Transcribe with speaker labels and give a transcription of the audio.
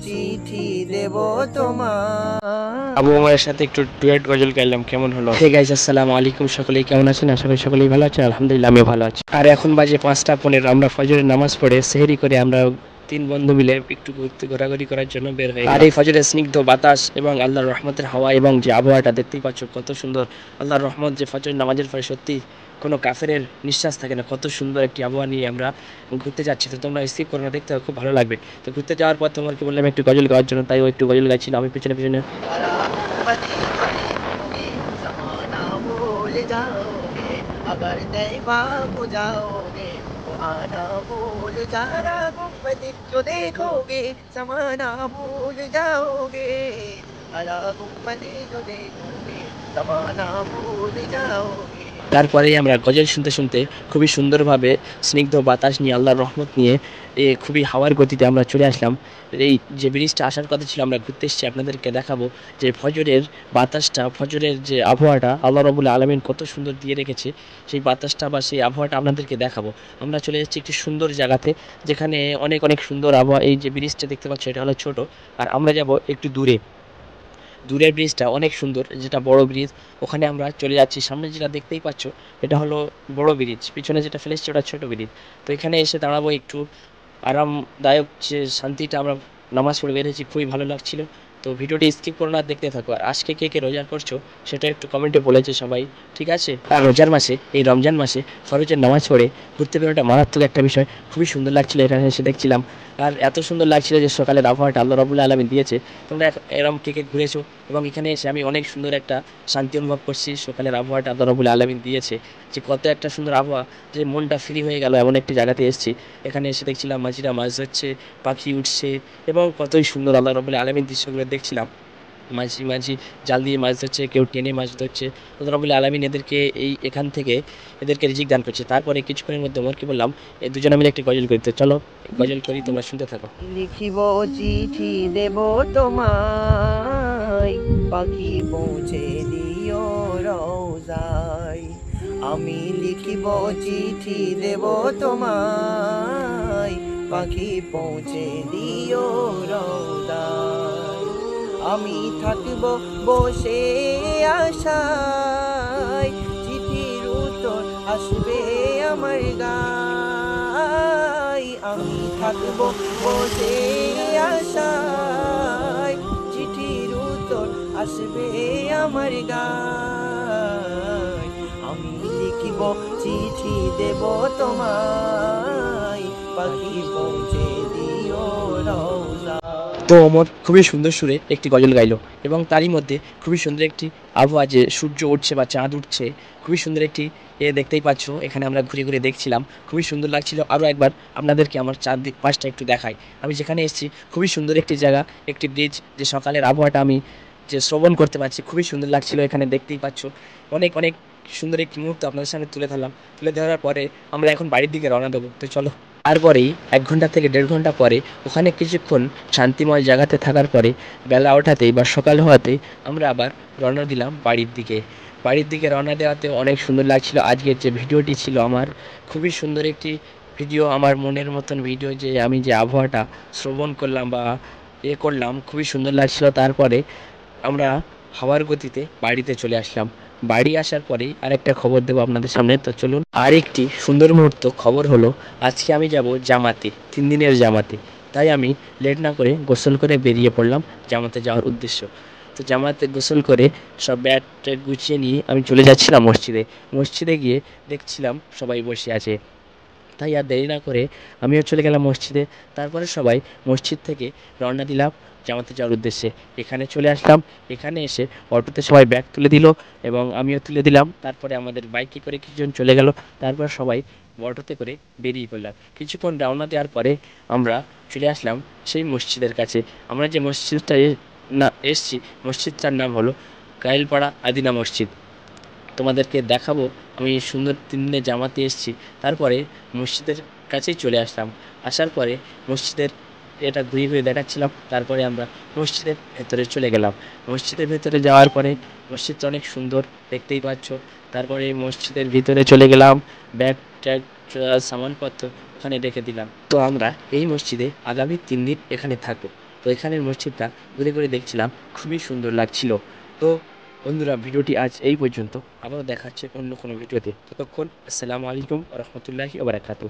Speaker 1: চিঠি দেব তোমার।
Speaker 2: আবু ওমরের সাথে একটু ডুয়েট গজল গাইলাম, কেমন হলো? হে গাইস, আসসালামু আলাইকুম। সকলেই কেমন আছেন? আশা করি সকলেই ভালো আছেন। আলহামদুলিল্লাহ আমিও ভালো আছি। আর এখন বাজে 5টা 15। আমরা ফজরের নামাজ পড়ে সেহরি করে আমরা 3 বন্ধু মিলে একটু ঘোরাঘুরি করার জন্য বের হয়ে। আর এই ফজরের স্নিগ্ধ বাতাস এবং আল্লাহর রহমতের হাওয়া এবং যে আবহাওয়াটা দেখতেই পাচ্ছ কত সুন্দর। আল্লাহর রহমত যে ফজরের নামাজের পরে সত্যি কোনো কাফেরের নিঃশ্বাস থাকে না। কত সুন্দর একটি আবহাওয়া নিয়ে আমরা ঘুরতে যাচ্ছি। তো তোমরা স্কিপ করো না, দেখতে খুব ভালো লাগবে। তো ঘুরতে যাওয়ার পর তোমাকে বললাম একটু গজল গাওয়ার জন্য, তাই ও একটু গজল গাইছিল, আমি পিছনে পিছনে।
Speaker 1: ज़माना भूल जाओगे अगर तैबा हो जाओगे, आना भूल जाना गुम्बद जो देखोगे, ज़माना भूल जाओगे, अला गुम्बद जो देखोगे, ज़माना भूल जाओगे।
Speaker 2: তারপরেই আমরা গজল শুনতে শুনতে খুবই সুন্দরভাবে স্নিগ্ধ বাতাস নিয়ে আল্লাহর রহমত নিয়ে খুবই হাওয়ার গতিতে আমরা চলে আসলাম। এই যে ব্রিজটা আসার কথা ছিল, আমরা ঘুরতে এসেছি, আপনাদেরকে দেখাবো যে ফজরের বাতাসটা, ফজরের যে আবহাওয়াটা আল্লাহ রাব্বুল আলামিন কত সুন্দর দিয়ে রেখেছে। সেই বাতাসটা বা সেই আবহাওয়াটা আপনাদেরকে দেখাবো। আমরা চলে যাচ্ছি একটি সুন্দর জায়গাতে, যেখানে অনেক অনেক সুন্দর আবহাওয়া। এই যে ব্রিজটা দেখতে পাচ্ছ, এটা হলো ছোট, আর আমরা যাব একটু দূরে। দূরের ব্রিজটা অনেক সুন্দর, যেটা বড় ব্রিজ, ওখানে আমরা চলে যাচ্ছি। সামনে যেটা দেখতেই পাচ্ছ এটা হলো বড় ব্রিজ, পিছনে যেটা ফেলেছি ওটা ছোট ব্রিজ। তো এখানে এসে দাঁড়াবো একটু আরামদায়ক যে শান্তিটা, আমরা নামাজ পড়ে বেরিয়েছি, খুবই ভালো লাগছিল। তো ভিডিওটি স্কিপ করো না, দেখতে থাকো। আর আজকে কে কে রোজা করছো সেটা একটু কমেন্টে বলেছে সবাই, ঠিক আছে? আর রোজার মাসে, এই রমজান মাসে ফরজের নামাজ পড়ে ঘুরতে বেরোটা মারাত্মক একটা বিষয়, খুবই সুন্দর লাগছিল। এখানে এসে দেখছিলাম, আর এত সুন্দর লাগছিল যে সকালের আবহাওয়াটা আল্লাহ রাব্বুল আলামিন দিয়েছে। তোমরা এরকম কে কে ঘুরেছো, এবং এখানে এসে আমি অনেক সুন্দর একটা শান্তি অনুভব করছি। সকালের আবহাওয়াটা আল্লাহ রাব্বুল আলামিন দিয়েছে, যে কত একটা সুন্দর আবহাওয়া, যে মনটা ফ্রি হয়ে গেল। এমন একটি জায়গাতে এসেছি, এখানে এসে দেখছিলাম মাঝিরা মাছ ধরছে, পাখি উঠছে, এবং কতই সুন্দর আল্লাহ রাব্বুল আলামিন দৃশ্যগুলো দেখছিলাম। মাঝি মাঝি জাল দিয়ে মাছ ধরছে, কেউ টেনে মাছ ধরছে। আল্লাহ রাব্বুল আলামিন এদেরকে এখান থেকে এদেরকে রিজিক দান করছে। তারপরে কিছুক্ষণের মধ্যে ওমর কি বললাম, এই দুজনে মিলে একটি গজল করতে চলো, গজল করি, তোমরা শুনতে থাকো।
Speaker 1: লিখিব চিঠি দেব তোমায়, পাখি পৌঁছে দিও রওজায়। আমি লিখিব চিঠি দেব তোমায়, পাখি পৌঁছে দিও রওজায়। আমি থাকব বসে আশায়, চিঠির উত্তর আসবে আমার গায়। আমি থাকব বসে আশায়, চিঠির উত্তর আসবে আমার গায়। আমি লিখিব চিঠি দেব তোমায়, পাখি পৌঁছে দিও রওজা।
Speaker 2: তো ওমর খুবই সুন্দর সুরে একটি গজল গাইলো, এবং তারই মধ্যে খুবই সুন্দর একটি আবহাওয়া, যে সূর্য উঠছে বা চাঁদ উঠছে, খুবই সুন্দর একটি দেখতেই পাচ্ছ। এখানে আমরা ঘুরে ঘুরে দেখছিলাম, খুবই সুন্দর লাগছিল। আরও একবার আপনাদেরকে আমার চারদিক পাশটা একটু দেখাই। আমি যেখানে এসেছি খুবই সুন্দর একটি জায়গা, একটি ব্রিজ, যে সকালের আবহাওয়াটা আমি যে শ্রবণ করতে পারছি, খুবই সুন্দর লাগছিল। এখানে দেখতেই পাচ্ছ অনেক অনেক সুন্দর একটি মুহূর্ত আপনাদের সামনে তুলে ধরলাম। তুলে ধরার পরে আমরা এখন বাড়ির দিকে রওনা দেবো, তো চলো। তারপরেই 1 ঘন্টা থেকে 1.5 ঘন্টা পরে ওখানে কিছুক্ষণ শান্তিময় জায়গাতে থাকার পরে বেলা ওঠাতেই বা সকাল হওয়াতেই আমরা আবার রওনা দিলাম বাড়ির দিকে। বাড়ির দিকে রওনা দেওয়াতে অনেক সুন্দর লাগছিল। আজকের যে ভিডিওটি ছিল আমার, খুবই সুন্দর একটি ভিডিও, আমার মনের মতন ভিডিও, যে আমি যে আবহাওয়াটা শ্রবণ করলাম বা করলাম, খুবই সুন্দর লাগছিল। তারপরে আমরা হাওয়ার গতিতে বাড়িতে চলে আসলাম। বাড়ি আসার পরেই আরেকটা খবর দেবো আপনাদের সামনে, তো চলুন। আরেকটি সুন্দর মুহূর্ত খবর হলো, আজকে আমি যাব জামাতে, 3 দিনের জামাতে। তাই আমি লেট না করে গোসল করে বেরিয়ে পড়লাম জামাতে যাওয়ার উদ্দেশ্য। তো জামাতে গোসল করে সব ব্যাগ ট্যাগ গুছিয়ে নিয়ে আমি চলে যাচ্ছিলাম মসজিদে। মসজিদে গিয়ে দেখছিলাম সবাই বসে আছে, তাই আর দেরি না করে আমিও চলে গেলাম মসজিদে। তারপরে সবাই মসজিদ থেকে রওনা দিলাম জামাতে যাওয়ার উদ্দেশ্যে। এখানে চলে আসলাম, এখানে এসে অটোতে সবাই ব্যাগ তুলে দিল এবং আমিও তুলে দিলাম। তারপরে আমাদের বাইকে করে কিছুজন চলে গেল, তারপর সবাই অটোতে করে বেরিয়ে পড়লাম। কিছুক্ষণ রওনা দেওয়ার পরে আমরা চলে আসলাম সেই মসজিদের কাছে। আমরা যে মসজিদটা এসছি, মসজিদটার নাম হলো গাইলপাড়া আদিনা মসজিদ। তোমাদেরকে দেখাবো আমি সুন্দর 3 দিনে জামাতে এসেছি। তারপরে মসজিদের কাছেই চলে আসলাম। আসার পরে মসজিদের এটা ঘুরিয়ে ঘুরিয়ে দেখাচ্ছিলাম। তারপরে আমরা মসজিদের ভেতরে চলে গেলাম। মসজিদের ভেতরে যাওয়ার পরে মসজিদটা অনেক সুন্দর, দেখতেই পাচ্ছ। তারপরে মসজিদের ভিতরে চলে গেলাম, ব্যাগ ট্যাগ সামানপত্র ওখানে রেখে দিলাম। তো আমরা এই মসজিদে আগামী 3 দিন এখানে থাকবো। তো এখানের মসজিদটা ঘুরে ঘুরে দেখছিলাম, খুবই সুন্দর লাগছিল। তো বন্ধুরা, ভিডিওটি আজ এই পর্যন্ত, আবারও দেখা হচ্ছে অন্য কোনো ভিডিওতে। ততক্ষণ আসসালামু আলাইকুম ওয়া রাহমাতুল্লাহি ওয়া বারাকাতুহু।